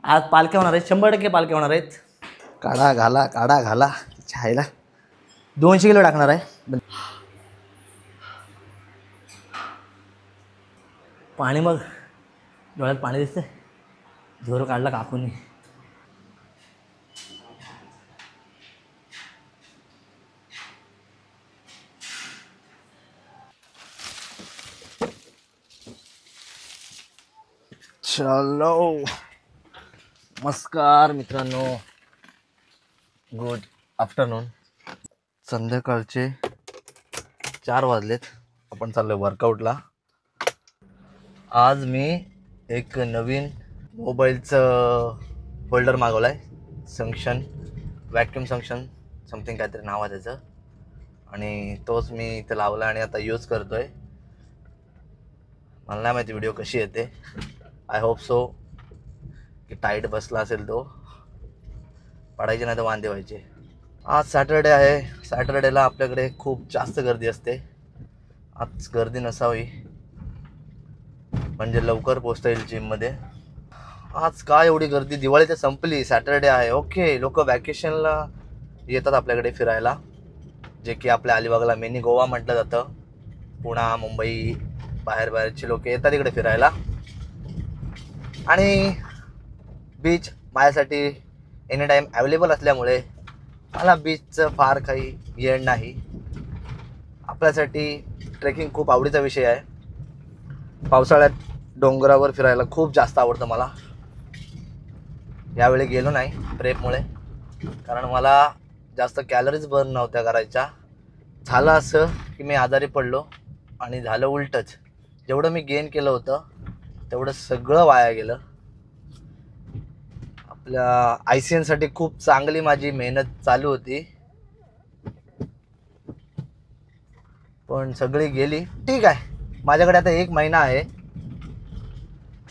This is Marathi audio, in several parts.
आज पालख्या होणार आहेत, 100% पालख्या होणार आहेत. काढा घाला छायला 200 किलो टाकणार आहे. पाणी मग डोळ्यात पाणी दिसते. जोर काढला काकूनी. चलो नमस्कार मित्रांनो, गुड आफ्टरनून. संध्याकाळचे 4 वाजलेत. आपण चाललोय वर्कआउटला. आज मी एक नवीन मोबाईलचं होल्डर मागवला आहे. संक्शन वॅक्यूम संक्शन समथिंग काहीतरी नाव आहे त्याचं, आणि तोच मी इथे लावला आणि आता यूज करतोय. मला नाही माहिती व्हिडिओ कशी येते. आय होप सो की टाईट बसला असेल तो. पडायचे नाही तर वांदे व्हायचे. आज सॅटर्डे आहे. सॅटर्डेला आपल्याकडे खूप जास्त गर्दी असते. आज गर्दी नसावी म्हणजे लवकर पोचता येईल जिममध्ये. आज काय एवढी गर्दी? दिवाळी तर संपली, सॅटर्डे आहे. ओके, लोक वॅकेशनला येतात आपल्याकडे फिरायला, जे की आपल्या अलिबागला मिनी गोवा म्हटलं जातं. पुणा, मुंबई, बाहेरचे लोक येतात इकडे फिरायला. आणि बीच माझ्यासाठी एनी टाईम अवेलेबल असल्यामुळे मला बीचचं फार काही येण नाही. आपल्यासाठी ट्रेकिंग खूप आवडीचा विषय आहे. पावसाळ्यात डोंगरावर फिरायला खूप जास्त आवडतं मला. यावेळी गेलो नाही प्रेपमुळे, कारण मला जास्त कॅलरीज बर्न नव्हत्या करायच्या. झालं असं की मी आजारी पडलो आणि झालं उलटंच. जेवढं मी गेन केलं होतं तेवढं सगळं वाया गेलं. आपल्या ICN-साठी खूप चांगली माझी मेहनत चालू होती, पण सगळी गेली. ठीक आहे, माझ्याकडे आता 1 महिना आहे.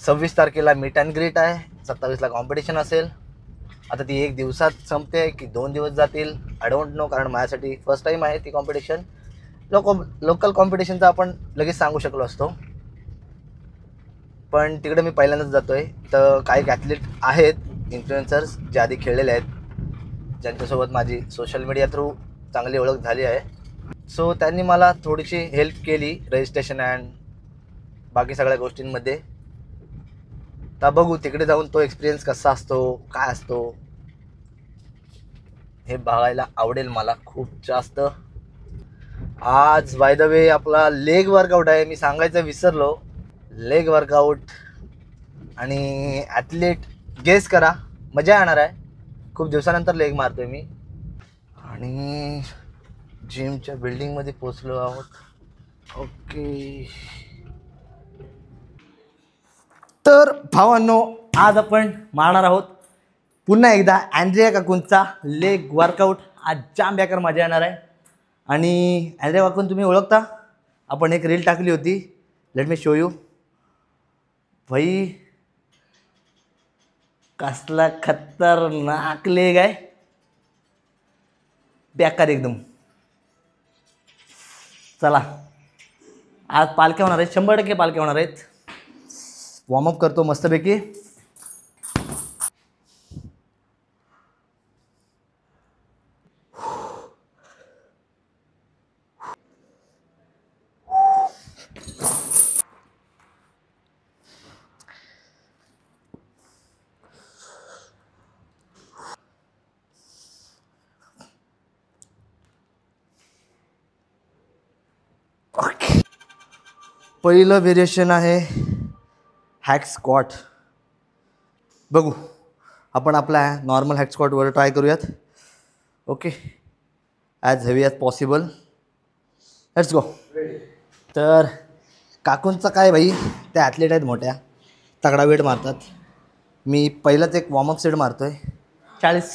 26 तारखेला मीट अँड ग्रीट आहे. 27ला कॉम्पिटिशन असेल. आता ती 1 दिवसात संपते की 2 दिवस जातील, आय डोंट नो. कारण माझ्यासाठी फर्स्ट टाईम आहे ती कॉम्पिटिशन. लोकल कॉम्पिटिशनचा आपण लगेच सांगू शकलो असतो, पण तिकडे मी पहिल्यांदाच जातोय. तर काही ॲथलीट आहेत, इन्फ्लुएन्सर्स, जे आधी खेळलेले आहेत, ज्यांच्यासोबत माझी सोशल मीडिया थ्रू चांगली ओळख झाली आहे. सो त्यांनी मला थोडीशी हेल्प केली रजिस्ट्रेशन अँड बाकी सगळ्या गोष्टींमध्ये. तर बघू तिकडे जाऊन तो एक्सपिरियन्स कसा असतो, काय असतो, हे बघायला आवडेल मला खूप जास्त. आज बाय द वे आपला लेग वर्कआउट आहे. मी सांगायचं विसरलो, लेग वर्कआउट. आणि ॲथलीट गेस करा, मजा येणार आहे. खूप दिवसानंतर लेग मारतोय मी. आणि जिमच्या बिल्डिंगमध्ये पोचलो आहोत. ओके, तर भावांनो, आज आपण मारणार आहोत पुन्हा एकदा अँड्रिया काकूंचा लेग वर्कआउट. आज जाम बेकार मजा येणार आहे. आणि अँड्रिया काकून तुम्ही ओळखता, आपण एक रील टाकली होती. Let me show you. भाई कसला खतरनाक लेग आहे, बेकार एकदम. चला, आज पालख्या होणार आहेत, 100% पालख्या होणार आहेत. वॉर्मअप करतो मस्तपैकी. पहिलं व्हेरिएशन आहे हॅक स्क्वॉट. बघू, आपण आपला नॉर्मल हॅक स्क्वॉटवर ट्राय करूयात. Okay, as heavy as possible. Let's go. तर काकूंचं काय भाई, ते ॲथलीट आहेत, मोठ्या तगडा वेट मारतात. मी पहिलाच एक वॉर्मअप सेट मारतो आहे 40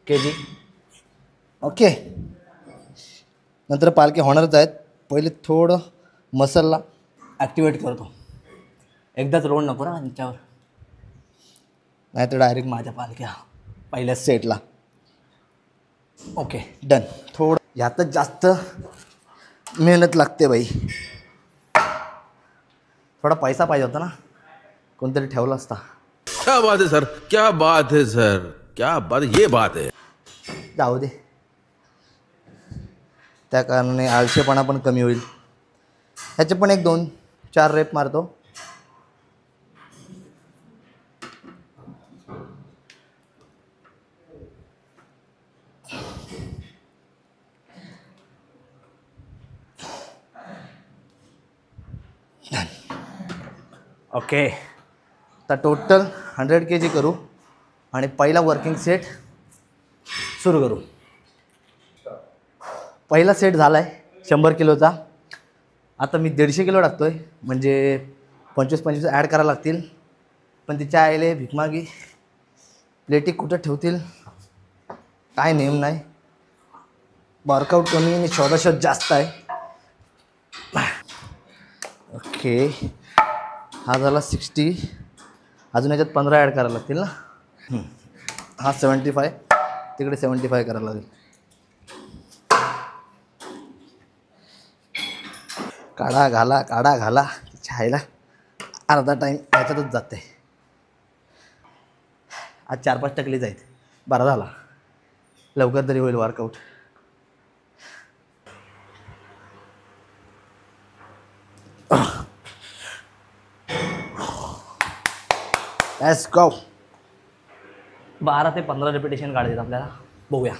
kg. ओके, नंतर पालखे होणारच आहेत. पहिले थोडं मसलला ॲक्टिवेट करतो. एकदाच रोड नको ना त्यांच्यावर, नाही तर डायरेक्ट माझ्या पालख्या पहिल्याच सेटला. Okay, done. थोडं यातच जास्त मेहनत लागते बाई. थोडा पैसा पाहिजे होता ना, कोणतरी ठेवला असता. क्या बात है सर, क्या बात है सर, क्या बात है, ये बात है. जाऊ दे, त्या कारणाने आळसेपणा पण कमी होईल. ह्याचे पण 1-2-4 रेप मारतो. ओके, आता टोटल 100 kg करू आणि पहिला वर्किंग सेट सुरू करू. पहिला सेट झाला आहे 100 किलोचा. आता मी 150 किलो टाकतो आहे, म्हणजे 25-25 ॲड करायला लागतील. पण तिच्या आईले भिकमागी प्लेटी कुठं ठेवतील काय नेम नाही. वर्कआउट कमी आणि शोधाशोध जास्त आहे. ओके, हा झाला 60. अजून याच्यात 15 ॲड करायला लागतील ना. हा 75, तिकडे 75 करायला लागेल. काढा घाला छायला अर्धा टाईम ह्याच्यातच जाते. आज 4-5 टकली जाईल. बरा झाला, लवकर तरी होईल वर्कआउट. Let's go. 12 ते 15 रिपिटेशन काढायचे आपल्याला. बघूया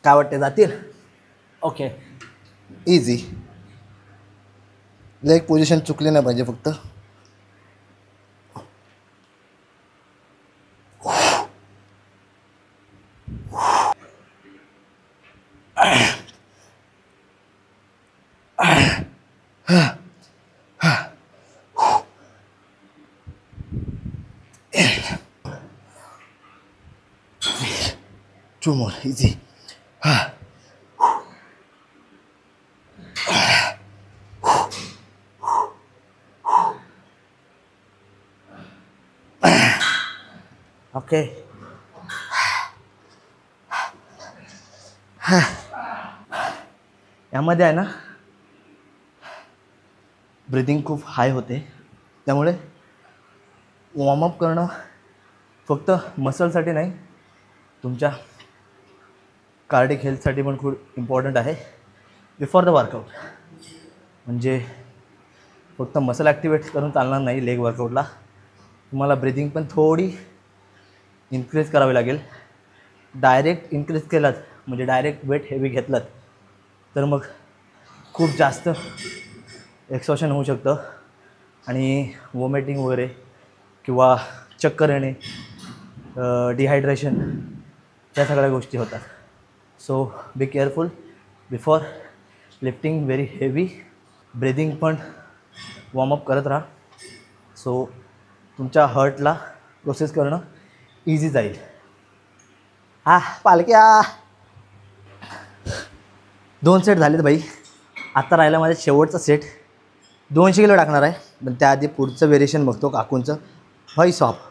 काय वाटते, जातील. Okay, easy. लेग पोझिशन चुकली नाही पाहिजे फक्त. Two more, easy. ओके, यामध्ये आहे ना ब्रीदिंग खूप हाय होते. त्यामुळे वॉर्मअप करणं फक्त मसलसाठी नाही, तुमच्या कार्डिक हेल्थसाठी पण खूप इम्पॉर्टंट आहे बिफोर द वर्कआउट. म्हणजे फक्त मसल ॲक्टिवेट करून चालणार नाही. लेग वर्कआउटला तुम्हाला ब्रीदिंग पण थोडी इन्क्रीज करावी लागेल. डायरेक्ट इन्क्रीज केलात म्हणजे डायरेक्ट वेट हेवी घेतलात तर मग खूप जास्त एक्सॉशन होऊ शकतं आणि वॉमिटिंग वगैरे किंवा चक्कर येणे, डिहायड्रेशन, त्या सगळ्या गोष्टी होतात. So be careful before lifting very heavy. Breathing पण वॉर्मअप करत राहा. सो तुमच्या हार्टला प्रोसेस करणं इझी जाईल. पालक्या 2 सेट झालेत भाई. आता राहिला माझ्या शेवटचा सेट. 200 किलो टाकणार आहे, पण त्याआधी पुढचं व्हेरिएशन बघतो काकूंचं. Voice of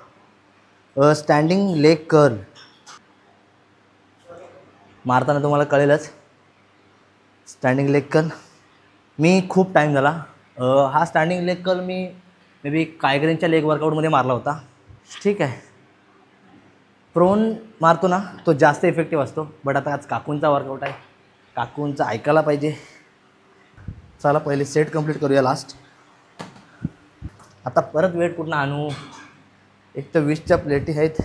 standing leg curl मारताना तुम्हाला कळेलच. स्टँडिंग लेग कर्ल मी खूप टाईम झाला. हा स्टँडिंग लेग कर्ल मी मे बी कायगरीनच्या लेग वर्कआउटमध्ये मारला होता. ठीक आहे, प्रोन मारतो ना तो जास्त इफेक्टिव्ह असतो. बट आता आज काकूंचा वर्कआउट आहे, काकूंचा ऐकायला पाहिजे. चला पहिले सेट कंप्लीट करूया लास्ट. आता परत वेट कुठनं आणू. एक तर 20च्या प्लेटी आहेत,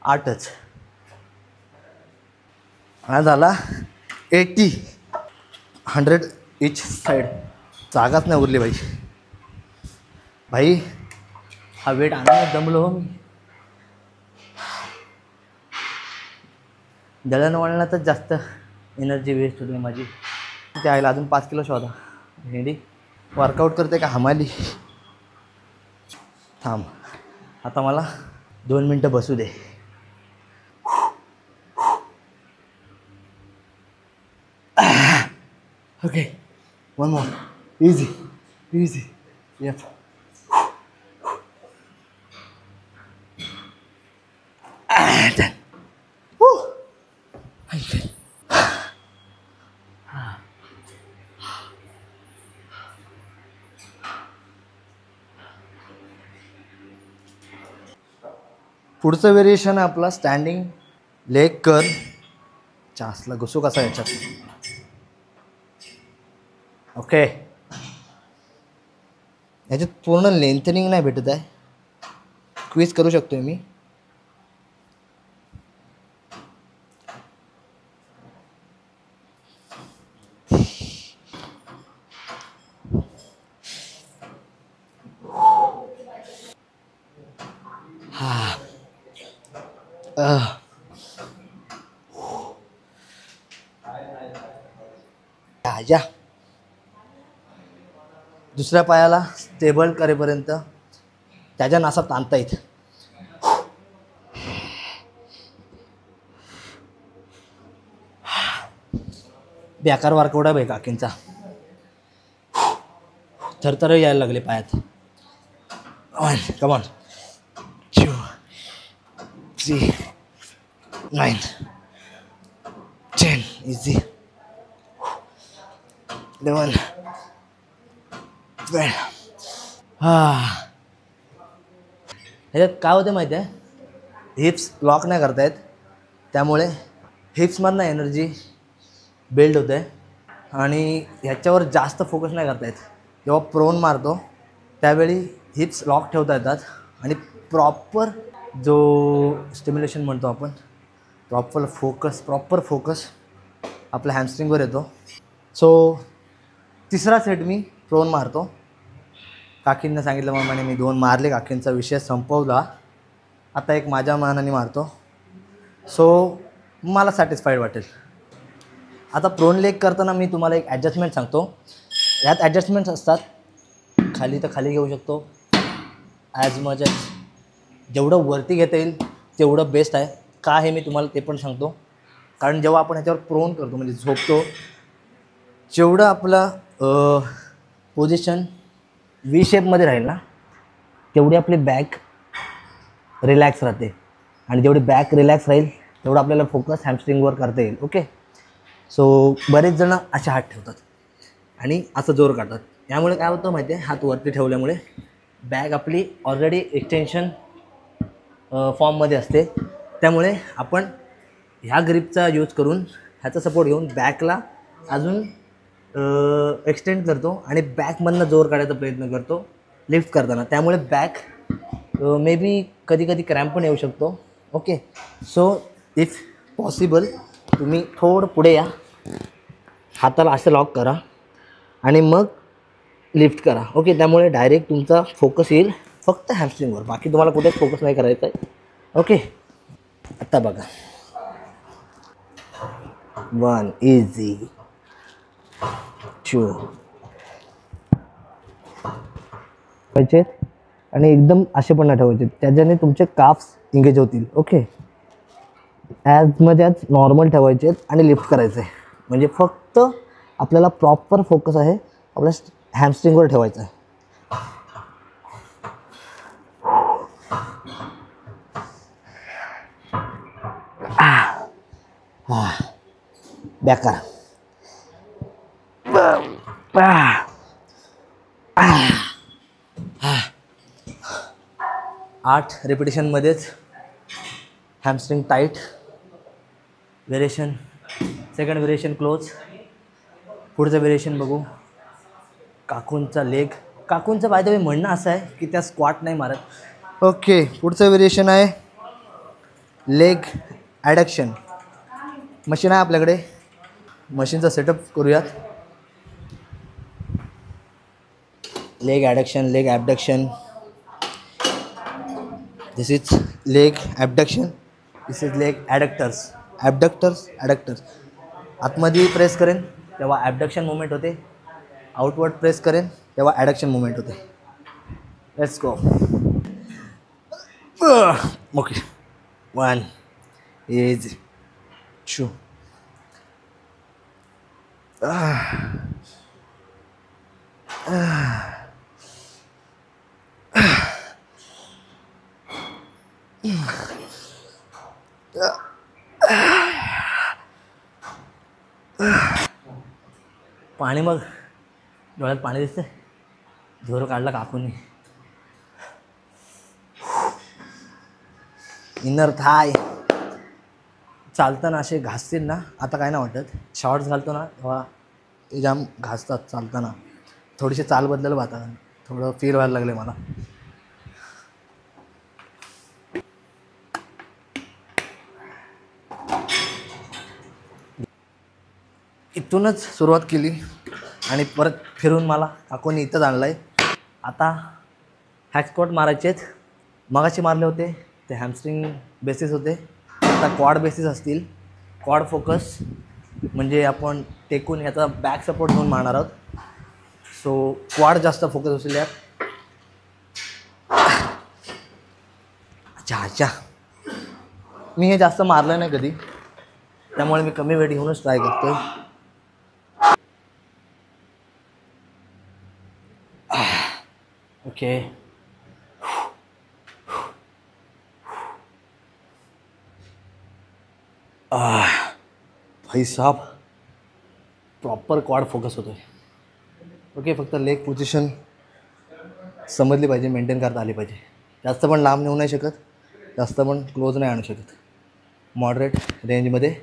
8च. हा झाला 80, 100 इच साईड. जागाच नाही उरली भाई. हा वेट आणायला जमलो हो मी. दळणवळणातच जास्त एनर्जी वेस्ट होती माझी. त्या आईला अजून 5 किलो शोधा. भेंडी वर्कआउट करते का हमाली. थांब, आता मला 2 मिनटं बसू दे. Okay, 1 more. Easy easy. Yep. पुढचं व्हेरिएशन आहे आपला स्टँडिंग लेग कर्ल. चासला घुसू कसा याच्यात. ओके, याच्यात पूर्ण लेंथनिंग नाही भेटत आहे. क्विज करू शकतोय मी. या दुसऱ्या पायाला स्टेबल करेपर्यंत त्याच्या नासा ताणता येत. बेकार वर्कआउट आहे बाई काकींचा. थरथर यायला लागले पायात. Come on 2 3 9 10 easy 11 12. ह्याच्यात काय होते माहिती आहे, हिप्स लॉक नाही करता येत, त्यामुळे हिप्समधनं एनर्जी बिल्ड होते आणि ह्याच्यावर जास्त फोकस नाही करता येत. जेव्हा प्रोन मारतो त्यावेळी हिप्स लॉक ठेवता येतात आणि प्रॉपर जो स्टिम्युलेशन म्हणतो आपण, प्रॉपर फोकस आपल्या हॅमस्ट्रिंगवर येतो. सो तिसरा सेट मी प्रोन मारतो. काकींना सांगितल्याप्रमाणे मी 2 मारले. काकींचा विषय संपवला. आता एक माझ्या मानाने मारतो. सो मला सॅटिस्फाईड वाटेल. आता प्रोन लेग करताना मी तुम्हाला एक ॲडजस्टमेंट सांगतो. यात ॲडजस्टमेंट्स असतात. खाली तर खाली घेऊ शकतो, ॲज मच ॲज जेवढं वरती घेता येईल तेवढं बेस्ट आहे. का हे मी तुम्हाला ते पण सांगतो. कारण जेव्हा आपण ह्याच्यावर प्रोन करतो म्हणजे झोपतो, जेवढं आपला पोझिशन व्ही शेपमध्ये राहील ना, तेवढी आपली बॅक रिलॅक्स राहते आणि जेवढी बॅक रिलॅक्स राहील तेवढं आपल्याला फोकस हॅमस्ट्रिंगवर करता येईल. ओके, सो बरेच जण असे हात ठेवतात आणि असं जोर काढतात. यामुळे काय होतं माहिती आहे, हात वरती ठेवल्यामुळे बॅक आपली ऑलरेडी एक्सटेन्शन फॉर्ममध्ये असते. त्यामुळे आपण ह्या ग्रिपचा यूज करून ह्याचा सपोर्ट घेऊन बॅकला अजून एक्सटेंड करतो आणि बॅकमधनं जोर काढायचा प्रयत्न करतो लिफ्ट करताना. त्यामुळे बॅक मे बी कधी कधी क्रॅम्प पण येऊ शकतो. ओके, सो इफ पॉसिबल तुम्ही थोडं पुढे या, हाताला असं लॉक करा आणि मग लिफ्ट करा. ओके, त्यामुळे डायरेक्ट तुमचा फोकस येईल फक्त हॅमस्ट्रिंगवर. बाकी तुम्हाला कुठेच फोकस नाही करायचा आहे. ओके, आता बघा 1 इझी 2 ठेवायचे आणि एकदम असे पण नाही ठेवायचे, त्याच्याने तुमचे काफ्स इंगेज होतील. Okay, as much as normal ठेवायचे आणि लिफ्ट करायचे. म्हणजे फक्त आपल्याला प्रॉपर फोकस आहे आपल्या हॅमस्ट्रिंगवर ठेवायचा आहे. बेकार 8 रिपिटेशनमध्येच hamstring tight. Variation second variation close. पुढचं व्हेरिएशन बघू. काकूंचा लेग. काकूंचं बाय द वे म्हणणं असं आहे की त्या स्क्वॉट नाही मारत. ओके, पुढचं व्हेरिएशन आहे लेग ॲडक्शन. मशीन आहे आपल्याकडे, मशीनचा सेटअप करूयात. Leg adduction, leg abduction. This is leg abduction, this is leg adductors. Adductors. आतमध्ये प्रेस करेन तेव्हा ॲबडक्शन मुवमेंट होते, आउटवर्ड प्रेस करेन तेव्हा ॲडक्शन मुवमेंट होते. Let's go. ओके, 1 इज 2 पाणी. मग डोळ्यात पाणी दिसते. जोर काढला काकूंनी. इनर थाय चालताना असे घासतील ना, आता काय नाही वाटत. शॉर्ट्स घालतो ना तेव्हा ते जाम घासतात चालताना. थोडीशी चाल बदलेल आता, थोडं फील व्हायला लागले मला. इथूनच सुरुवात केली आणि परत फिरून मला काकूनी इथंच आणलं आहे. आता हॅक स्क्वॉट मारायचे आहेत. मगाशी मारले होते ते हॅमस्ट्रिंग बेसिस होते, आता क्वाड बेसिस असतील. क्वाड फोकस म्हणजे आपण टेकून याचा बॅक सपोर्ट घेऊन मारणार आहोत. सो क्वाड जास्त फोकस असेल यात. अच्छा अच्छा, मी हे जास्त मारलं नाही कधी, त्यामुळे मी कमी वेट घेऊनच ट्राय करतो. ओके, भाई साहब प्रॉपर क्वाड फोकस होतो आहे. ओके, फक्त लेग पोझिशन समजली पाहिजे, मेंटेन करता आली पाहिजे. जास्त पण लांब नेऊ नाही शकत, जास्त पण क्लोज नाही आणू शकत. मॉडरेट रेंजमध्ये.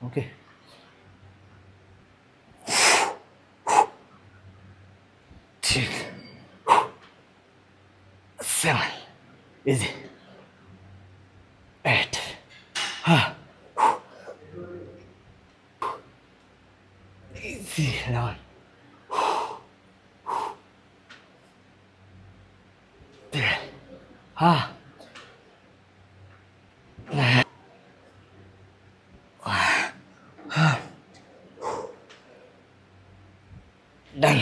Okay, 7 easy 8 easy 11 done.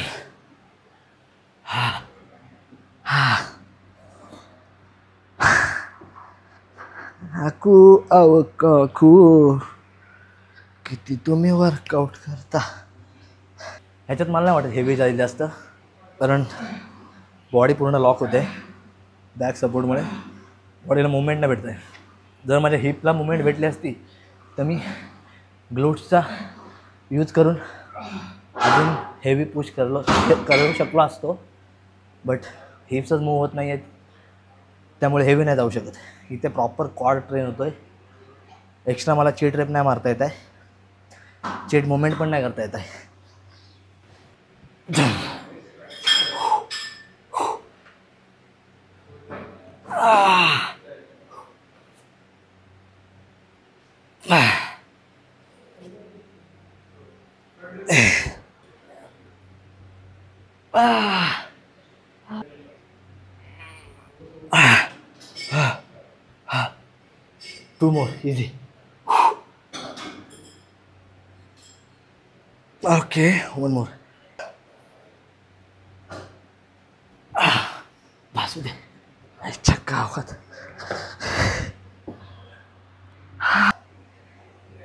काकू अव काकू, किती तुम्ही वर्कआउट करता. ह्याच्यात मला नाही वाटत हेवी जाईल जास्त, कारण बॉडी पूर्ण लॉक होते बॅक सपोर्टमुळे. बॉडीला मुवमेंट नाही भेटत आहे. जर माझ्या हिपला मुवमेंट भेटली असती तर मी ग्लूट्सचा यूज करून अजून हेवी पुश करू शकलो असतो. बट हिप्सच मूव होत नाही आहेत, त्यामुळे हेवी नाही जाऊ शकत. इथे प्रॉपर क्वाड ट्रेन होतो आहे. एक्स्ट्रा मला चीट रेप नाही मारता येत आहे, चीट मुवमेंट पण नाही करता येत आहे. Two more, easy. Okay, one more. भासू दे. चक्का अवकात.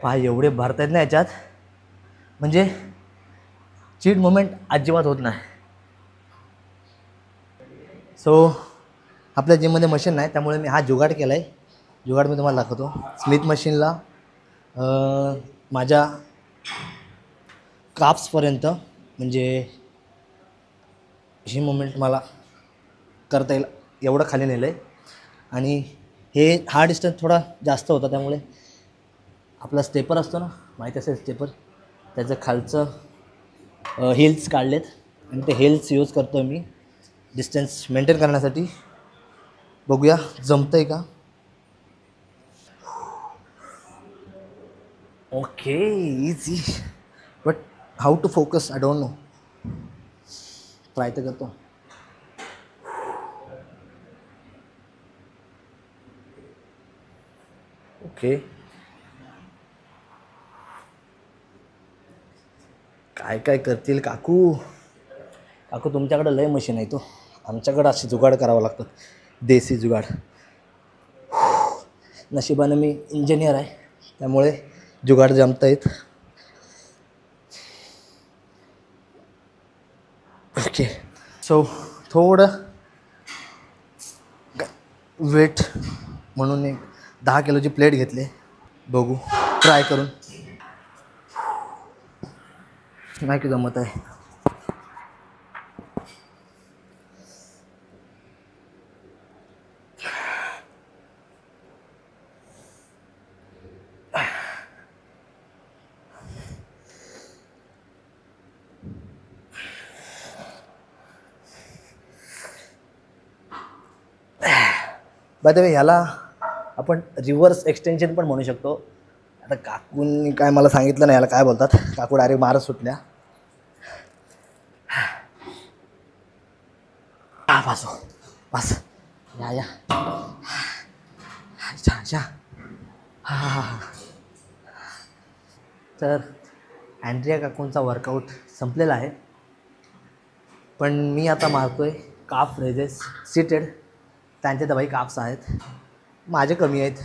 पाय एवढे भरता येत नाही याच्यात, म्हणजे चीट मुवमेंट अजिबात होत नाही. सो आपल्या जिममध्ये मशीन नाही, त्यामुळे मी हा जुगाड केला आहे. जुगाड मी तुम्हाला दाखवतो. स्मिथ मशीनला माझ्या काप्सपर्यंत, म्हणजे ही मुवमेंट मला करता येईल एवढं खाली नेलं आहे. आणि हा डिस्टन्स थोडा जास्त होता, त्यामुळे आपला स्टेपर असतो ना, माहीत असेल स्टेपर, त्याचं खालचं हिल्स काढलेत आणि ते हिल्स यूज करतो मी डिस्टन्स मेंटेन करण्यासाठी. बघूया जमतं आहे का. Okay, easy, but how to focus I don't know. Try तर करतो. ओके, काय काय करतील काकू. काकू तुमच्याकडं लय मशीन आहे, तो आमच्याकडं अशी जुगाड करावं लागतात, देसी जुगाड. नशिबानं मी इंजिनियर आहे, त्यामुळे जुगाड जमता येत. ओके, सो थोडं वेट म्हणून एक 10 किलोची प्लेट घेतली. बघू ट्राय करून, नाही की जमत आहे. बाय द वे ह्याला आपण रिव्हर्स एक्सटेन्शन पण म्हणू शकतो. आता काकूंनी काय मला सांगितलं नाही याला काय बोलतात. काकू डायरेक्ट मारत सुटल्या. बस बस या अच्छा तर अँड्रिया काकूंचा वर्कआउट संपलेला आहे. पण मी आता मारतोय काफ रेजेस सीटेड. त्यांचे तर भाई काफ्स आहेत, माझे कमी आहेत,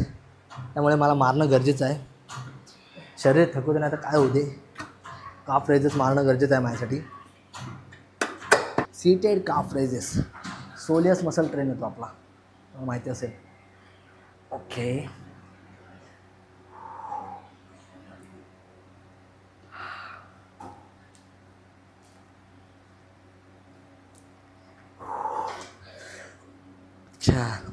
त्यामुळे मला मारणं गरजेचं आहे. शरीर थकू दे नाही तर काय होऊ दे, काफ रेजेस मारणं गरजेचं आहे माझ्यासाठी. सीटेड काफ रेजेस सोलियस मसल ट्रेन होतो आपला, माहिती असेल. ओके छान.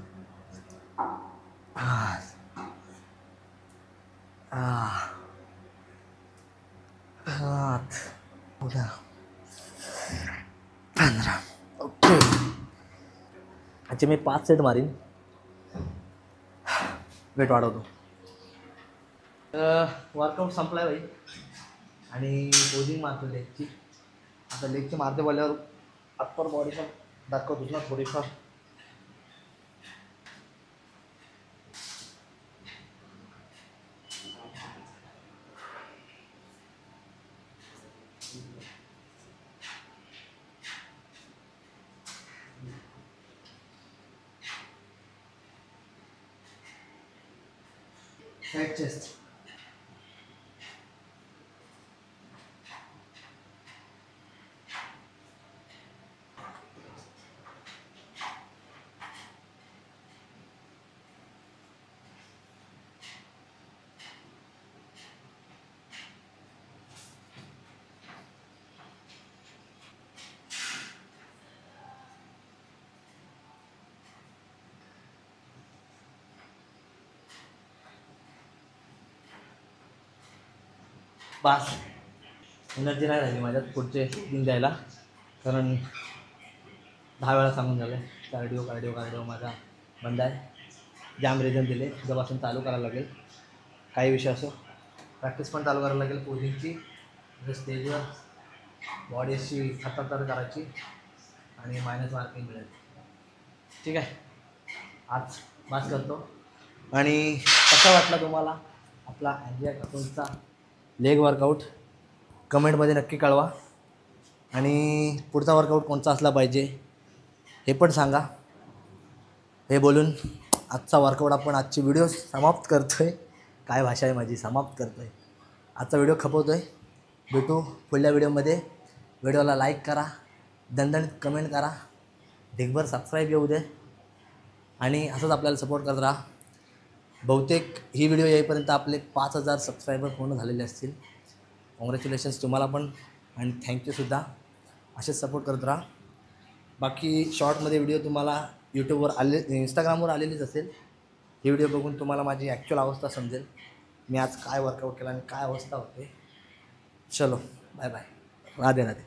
पुढं 15. ओके अच्छा मी 5 सेट मारीन. वेट वाढवतो. वर्कआउट संपला आहे भाई आणि पोजिंग मारतो लेगची. आता लेगची मारते बोलल्यावर अप्पर बॉडी पण दाखवतोच ना थोडीफार. Head chest. बस एनर्जी नाही राहिली माझ्यात पुढचे दिन द्यायला, कारण 10 वेळा सांगून झालं आहे कार्डिओ माझा बंद आहे. जाम रिझन दिले, उद्यापासून चालू करायला लागेल. काही विषय असो प्रॅक्टिस पण चालू करायला लागेल पोजिंगची. स्टेजवर बॉडी अशी खतरतर करायची आणि मायनस मार्किंग मिळेल. ठीक आहे, आज बस करतो. आणि कसा वाटला तुम्हाला आपला अँड्रिया काकूंचा लेग वर्कआउट कमेंटमध्ये नक्की कळवा. आणि पुढचा वर्कआउट कोणता असला पाहिजे हे पण सांगा. हे बोलून आजचा वर्कआउट आपण आजची व्हिडिओ समाप्त करतो आहे. काय भाषा आहे माझी, समाप्त करतो आहे. आजचा व्हिडिओ खपवतो आहे. भेटू पुढल्या व्हिडिओमध्ये. व्हिडिओला लाईक करा, दणदणीत कमेंट करा, ढिगभर सबस्क्राईब येऊ दे आणि असंच आपल्याला सपोर्ट करत राहा. बहुतेक ही व्हिडिओ येईपर्यंत आपले 5,000 सबस्क्रायबर पूर्ण झालेले असतील. कॉंग्रॅच्युलेशन्स तुम्हाला पण आणि थँक्यूसुद्धा. असेच सपोर्ट करत राहा. बाकी शॉर्टमध्ये व्हिडिओ तुम्हाला यूट्यूबवर इंस्टाग्रामवर आलेलीच असेल. ही व्हिडिओ बघून तुम्हाला माझी ॲक्च्युअल अवस्था समजेल, मी आज काय वर्कआउट केला आणि काय अवस्था होते. चलो बाय बाय, राधे राधे.